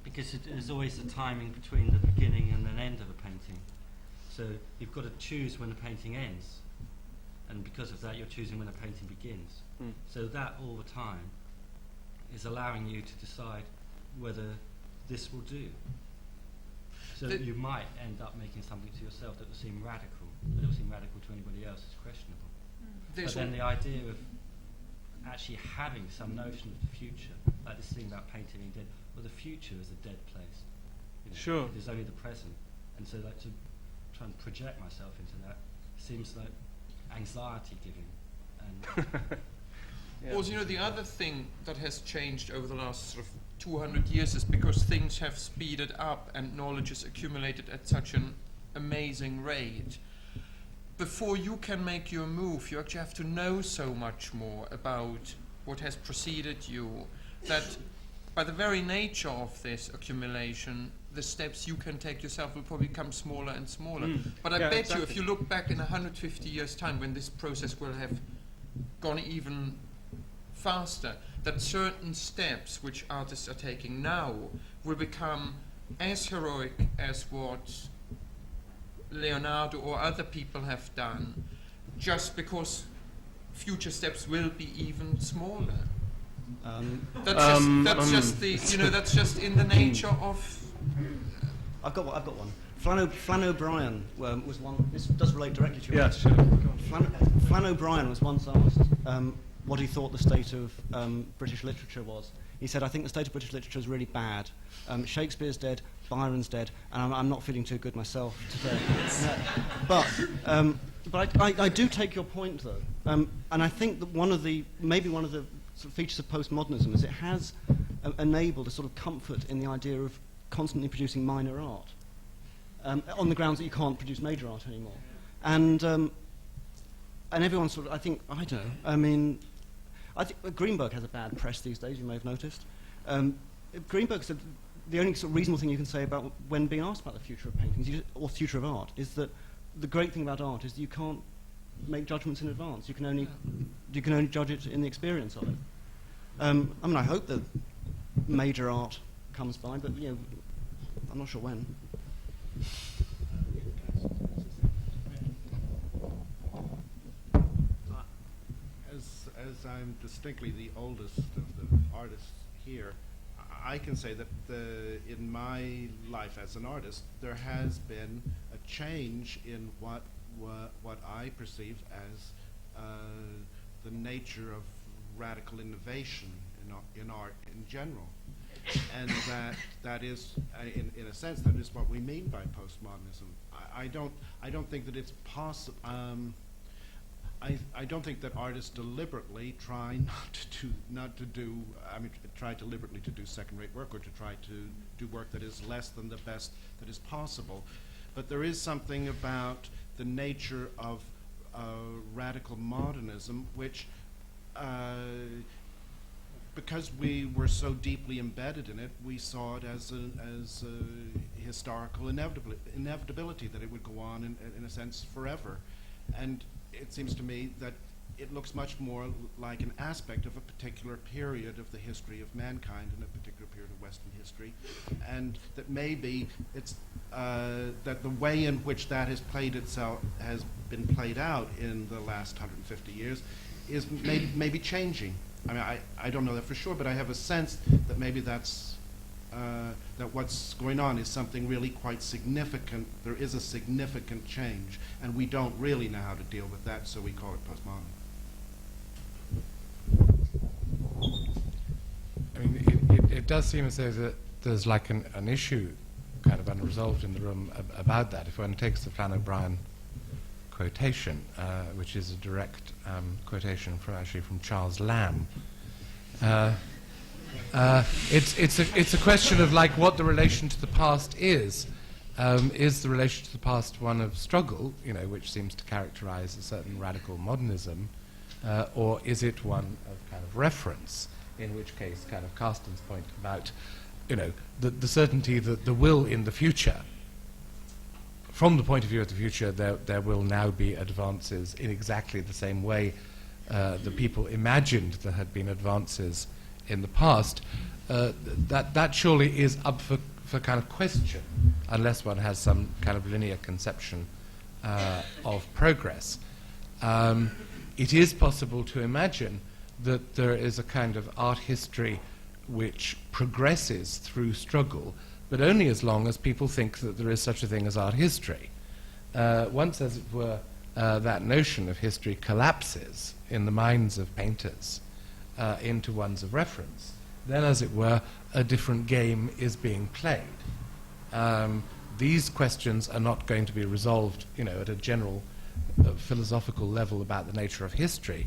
because there's always the timing between the beginning and the end of a painting. So you've got to choose when the painting ends, and because of that, you're choosing when the painting begins. So that all the time is allowing you to decide whether this will do. So you might end up making something to yourself that will seem radical, but it will seem radical to anybody else is questionable. But then the idea of actually having some notion of the future, like this thing about painting being dead, well, the future is a dead place. You know, sure. There's only the present. And so like to try and project myself into that seems like anxiety-giving. And Also, you know, the other thing that has changed over the last sort of 200 years is because things have speeded up and knowledge is accumulated at such an amazing rate. Before you can make your move, you actually have to know so much more about what has preceded you, that by the very nature of this accumulation, the steps you can take yourself will probably become smaller and smaller. But I bet you, if you look back in 150 years' time, when this process will have gone even faster, that certain steps which artists are taking now will become as heroic as what Leonardo or other people have done, just because future steps will be even smaller. That's just in the nature of. I've got one. Flann O'Brien was one. This does relate directly to your question. Sure. Flann O'Brien was once asked what he thought the state of British literature was. He said, "I think the state of British literature is really bad. Shakespeare's dead, Byron's dead, and I'm not feeling too good myself today." But I do take your point, though, and I think that one of the sort of features of postmodernism is it has enabled a sort of comfort in the idea of constantly producing minor art, on the grounds that you can't produce major art anymore, and everyone sort of, I think Greenberg has a bad press these days. You may have noticed. Greenberg said the only sort of reasonable thing you can say about when being asked about the future of paintings or future of art is that the great thing about art is that you can't make judgments in advance. You can only judge it in the experience of it. I hope that major art comes by, but I'm not sure when. As I'm distinctly the oldest of the artists here, I can say that in my life as an artist, there has been a change in what I perceived as the nature of radical innovation in art in general. And that is, in a sense, that is what we mean by postmodernism. I don't think that it's possible. I don't think that artists deliberately try try deliberately to do second-rate work, or to try to do work that is less than the best that is possible. But there is something about the nature of radical modernism, which, because we were so deeply embedded in it, we saw it as a historical inevitability that it would go on in a sense forever. And it seems to me that it looks much more like an aspect of a particular period of the history of mankind, in a particular period of Western history, and that maybe it's that the way in which that has been played out in the last 150 years is maybe changing. I mean, I don't know that for sure, but I have a sense that maybe that's that what's going on is something really quite significant. There is a significant change, and we don't really know how to deal with that, so we call it postmodern. I mean, it does seem as though that there's like an issue kind of unresolved in the room about that. If one takes the Flann O'Brien quotation, which is a direct quotation from Charles Lamb, it's a question of like what the relation to the past is. Is the relation to the past one of struggle, which seems to characterize a certain radical modernism, or is it one of kind of reference, in which case kind of Karsten's point about the certainty that there will in the future, from the point of view of the future, there will now be advances in exactly the same way that people imagined there had been advances in the past. That surely is up for kind of question, unless one has some kind of linear conception of progress. It is possible to imagine that there is a kind of art history which progresses through struggle, but only as long as people think that there is such a thing as art history. Once, as it were, that notion of history collapses in the minds of painters into ones of reference, then, as it were, a different game is being played. These questions are not going to be resolved, at a general philosophical level about the nature of history,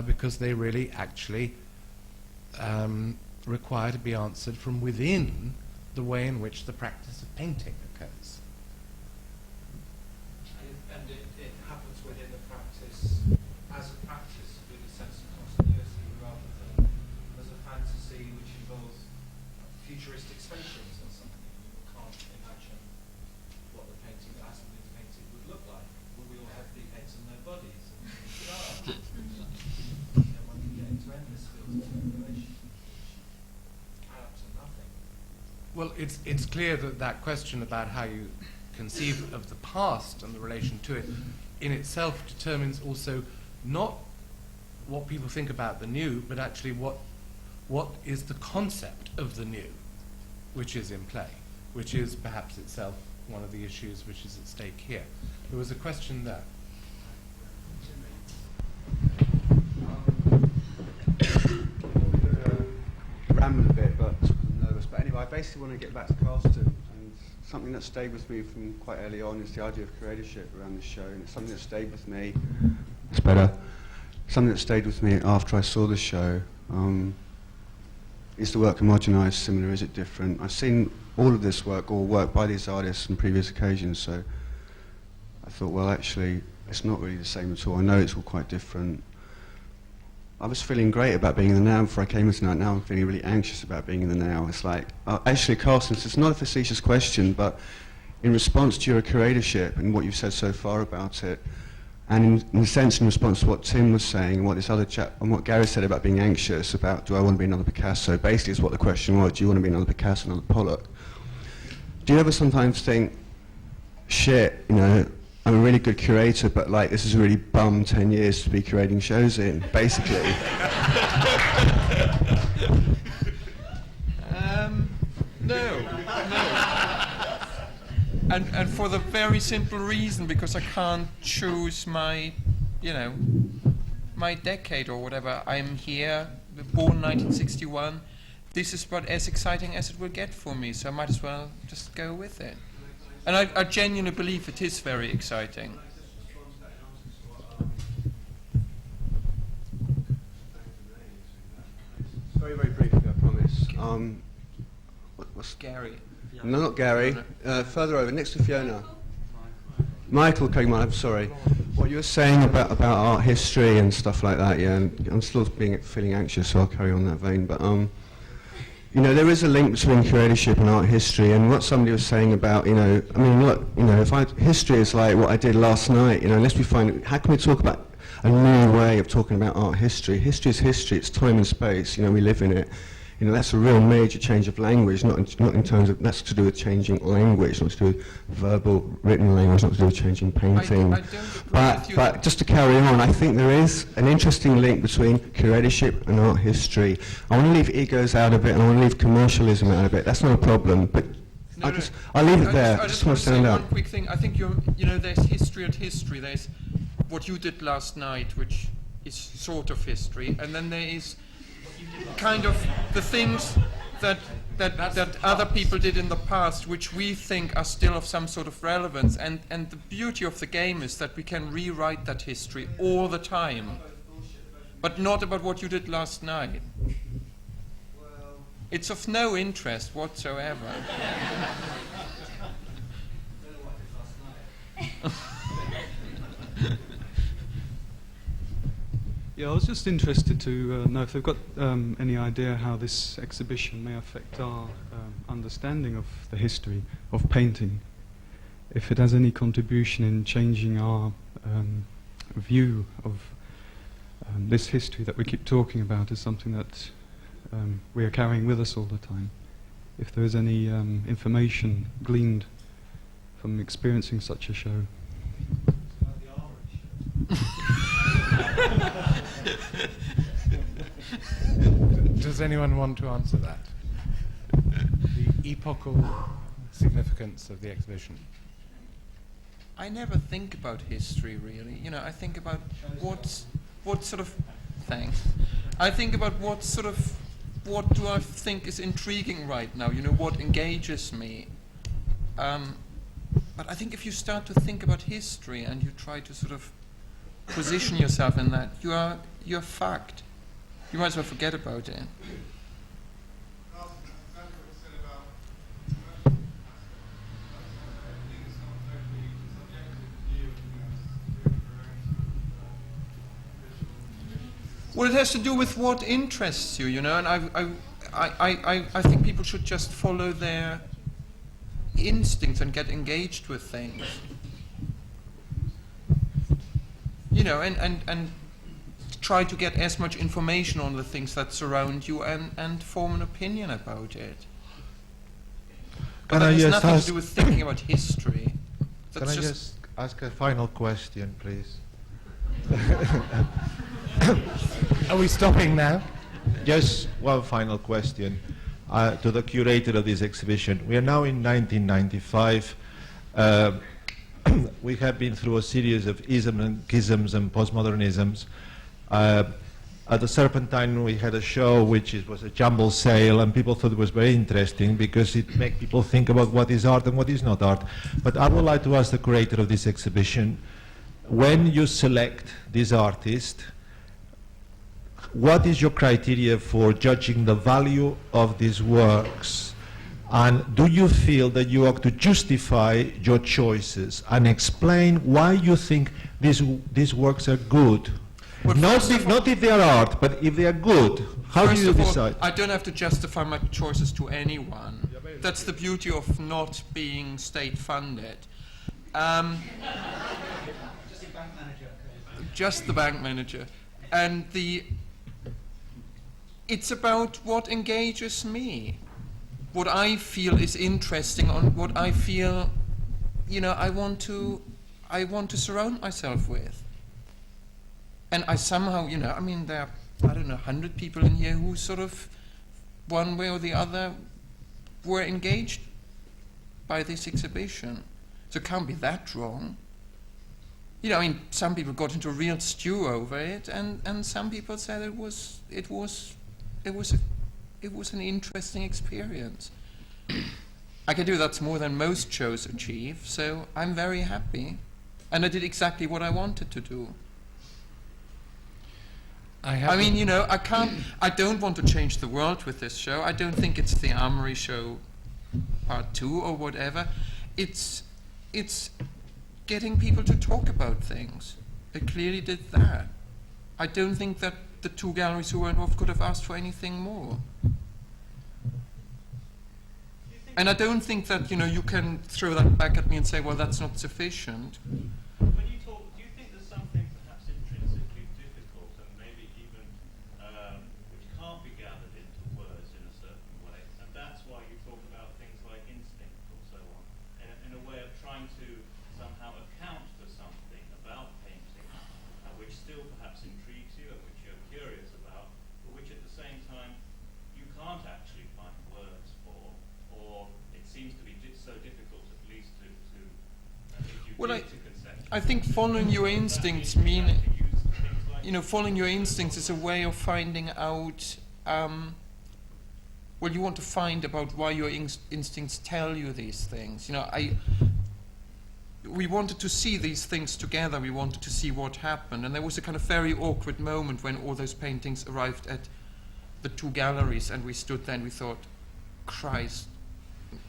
because they really actually require to be answered from within the way in which the practice of painting occurs. And it happens within the practice as a practice with a sense of continuity, rather than as a fantasy which involves futuristic spaceships or something. People can't imagine what the painting that hasn't been painted would look like. Will we all have big heads and no bodies? One can get into endless fields of speculation. Well, it's clear that question about how you conceive of the past and the relation to it in itself determines also not what people think about the new, but actually what is the concept of the new which is in play, which is perhaps itself one of the issues which is at stake here. There was a question there. Ramble a bit, but I'm nervous. But anyway, I basically want to get back to Karsten. And something that stayed with me from quite early on is the idea of curatorship around this show. And it's something that stayed with me. It's better. Something that stayed with me after I saw the show. Is the work homogenised, similar, is it different? I've seen all of this work, or work by these artists on previous occasions, so I thought, well, actually, it's not really the same at all. I know it's all quite different. I was feeling great about being in the now before I came in tonight. Now I'm feeling really anxious about being in the now. It's like, actually, Karsten, it's not a facetious question, but in response to your curatorship and what you've said so far about it, and in a sense in response to what Tim was saying and what this other chap, and what Gary said about being anxious about, do I want to be another Picasso? Basically is what the question was, do you want to be another Picasso, another Pollock? Do you ever sometimes think, shit, I'm a really good curator, but like this is a really bum 10 years to be curating shows in, basically? No. And for the very simple reason, because I can't choose my my decade or whatever. I'm here, born 1961. This is about as exciting as it will get for me, so I might as well just go with it. And I genuinely believe it is very exciting. Very, very briefly, I promise. What's Gary. No, not Gary. Further over, next to Fiona. Michael Craigmont, I'm sorry. What you were saying about art history and stuff like that, yeah, and I'm still feeling anxious, so I'll carry on that vein. But you know, there is a link between curatorship and art history, and what somebody was saying about, you know, I mean, look, you know, history is like what I did last night, you know, unless we find, how can we talk about a new way of talking about art history? History is history, it's time and space, you know, we live in it. You know, that's a real major change of language, not in terms of, that's to do with changing language, not to do with verbal, written language, not to do with changing painting. But just to carry on, I think there is an interesting link between curatorship and art history. I want to leave egos out of it, and I want to leave commercialism out of it. That's not a problem, but I'll leave it there. I just want to stand out. One quick thing. I think you know, there's history and history. There's what you did last night, which is sort of history, and then there is kind of the things that other people did in the past, which we think are still of some sort of relevance. And the beauty of the game is that we can rewrite that history all the time, but not about what you did last night. It's of no interest whatsoever. Yeah, I was just interested to know if they've got any idea how this exhibition may affect our understanding of the history of painting, if it has any contribution in changing our view of this history that we keep talking about as something that we are carrying with us all the time. If there is any information gleaned from experiencing such a show. Does anyone want to answer that? The epochal significance of the exhibition. I never think about history, really. You know, I think about what sort of... Thanks. I think about what do I think is intriguing right now, you know, what engages me. But I think if you start to think about history and you try to sort of position yourself in that, you're fucked. You might as well forget about it. Well, it has to do with what interests you, you know, and I think people should just follow their instincts and get engaged with things. You know, and try to get as much information on the things that surround you and form an opinion about it. But that has nothing to do with thinking about history. Can I just ask a final question, please? Are we stopping now? Just one final question to the curator of this exhibition. We are now in 1995. We have been through a series of isms and schisms and postmodernisms. At the Serpentine we had a show which was a jumble sale, and people thought it was very interesting because it made people think about what is art and what is not art. But I would like to ask the curator of this exhibition, when you select this artist, what is your criteria for judging the value of these works? And do you feel that you have to justify your choices and explain why you think these works are good? Not if they are art, but if they are good. How do you decide? I don't have to justify my choices to anyone. That's the beauty of not being state-funded. Just the bank manager. And it's about what engages me. What I feel is interesting, on what I feel, you know, I want to surround myself with. And I somehow, you know, I mean, there are, I don't know, 100 people in here who sort of, one way or the other, were engaged by this exhibition. So it can't be that wrong. you know, I mean, some people got into a real stew over it, and some people said it was an interesting experience. I can do that's more than most shows achieve, so I'm very happy, and I did exactly what I wanted to do. I mean, you know, I don't want to change the world with this show. I don't think it's the Armory Show Part 2 or whatever. It's getting people to talk about things. It clearly did that. I don't think that the two galleries who were involved could have asked for anything more. And I don't think that, you know, you can throw that back at me and say, well, that's not sufficient. When you talk, do you think there's something perhaps intrinsically difficult and maybe even which can't be gathered into words in a certain way? And that's why you talk about things like instinct or so on, in a way of trying to somehow account for something about painting, which still perhaps intrigues you and which you're curious about, but which at the same time you can't actually find words for, or it seems to be so difficult at least to I think following your instincts following your instincts is a way of finding out, well, you want to find about why your instincts tell you these things. You know, we wanted to see these things together, we wanted to see what happened, and there was a kind of very awkward moment when all those paintings arrived at the two galleries, and we stood there and we thought, Christ,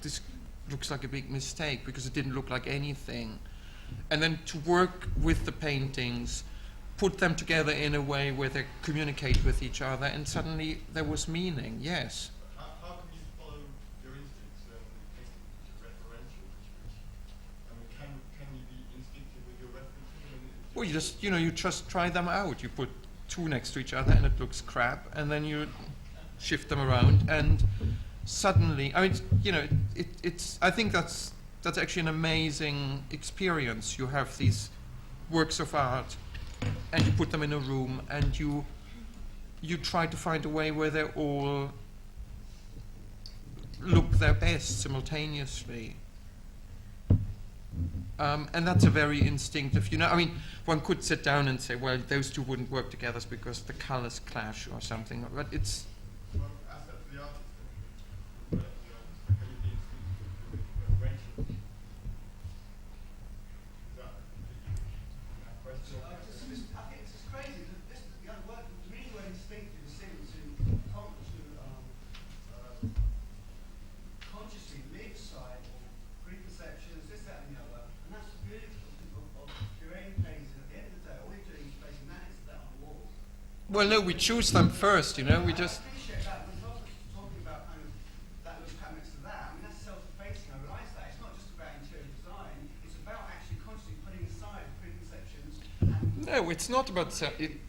this looks like a big mistake, because it didn't look like anything. And then to work with the paintings, put them together in a way where they communicate with each other, and suddenly there was meaning, yes. How can you follow your instincts which is referential? I mean, can you be instinctive with your references? Well, you just try them out. You put two next to each other and it looks crap, and then you shift them around, and suddenly, I mean, you know, it's. I think that's actually an amazing experience. You have these works of art, and you put them in a room, and you try to find a way where they all look their best simultaneously. And that's a very instinctive, you know, I mean, one could sit down and say, well, those two wouldn't work together because the colors clash or something, but it's... Well, ask that to the artist. Can you be instinctive with referential? Is that a question? I think it's just crazy. The really were instinctive seems to consciously live side or preconceptions, this, that, and the other. And that's the beautiful of curating paintings. At the end of the day, all you're doing is placing that on the wall. Well, no, we choose them first, you know, we just... I appreciate that, but talking about kind of that looks quite next to that, I mean, that's self-effacing, I realise that. It's not just about interior design, it's about actually consciously putting aside preconceptions. No, it's not about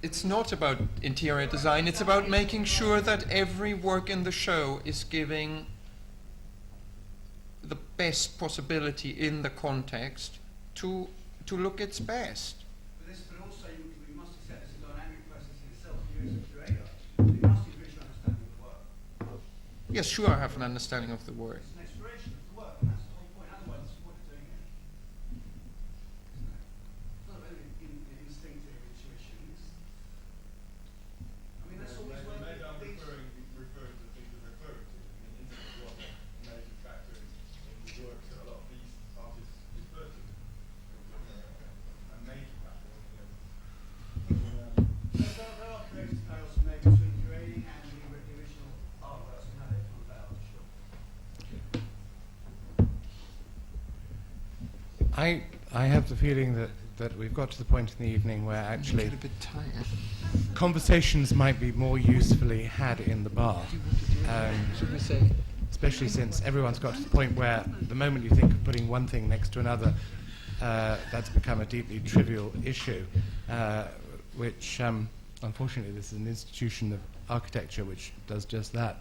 it's not about interior design. It's about making sure that every work in the show is giving the best possibility in the context to look its best. But also you must accept it's a dynamic process in itself. You as a curator, you must be really understanding of the work. Yes, sure, I have an understanding of the work. It's an exploration of the work, and that's the whole point. Otherwise, what you're doing here. It's not really instinctive intuitions. I mean, that's always one of the things. Referring to the things that we're referring to. I mean, instinct was a major factor in the works that a lot of these artists refer to. A major factor. There are creative parallels to make between curating and the original artworks and how they come about, sure. I have the feeling that we've got to the point in the evening where actually conversations might be more usefully had in the bar. Especially since everyone's got to the point where the moment you think of putting one thing next to another, that's become a deeply trivial issue, which unfortunately this is an institution of architecture which does just that.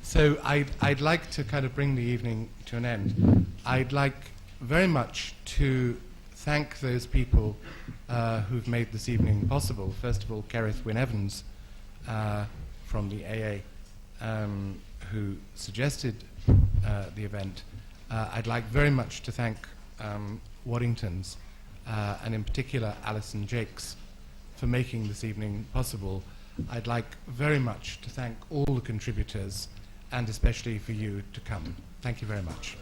So I'd like to kind of bring the evening to an end. I'd like very much to thank those people who've made this evening possible. First of all, Kerith Wynne-Evans from the AA, who suggested the event. I'd like very much to thank Waddingtons, and in particular Alison Jakes, for making this evening possible. I'd like very much to thank all the contributors, and especially for you to come. Thank you very much.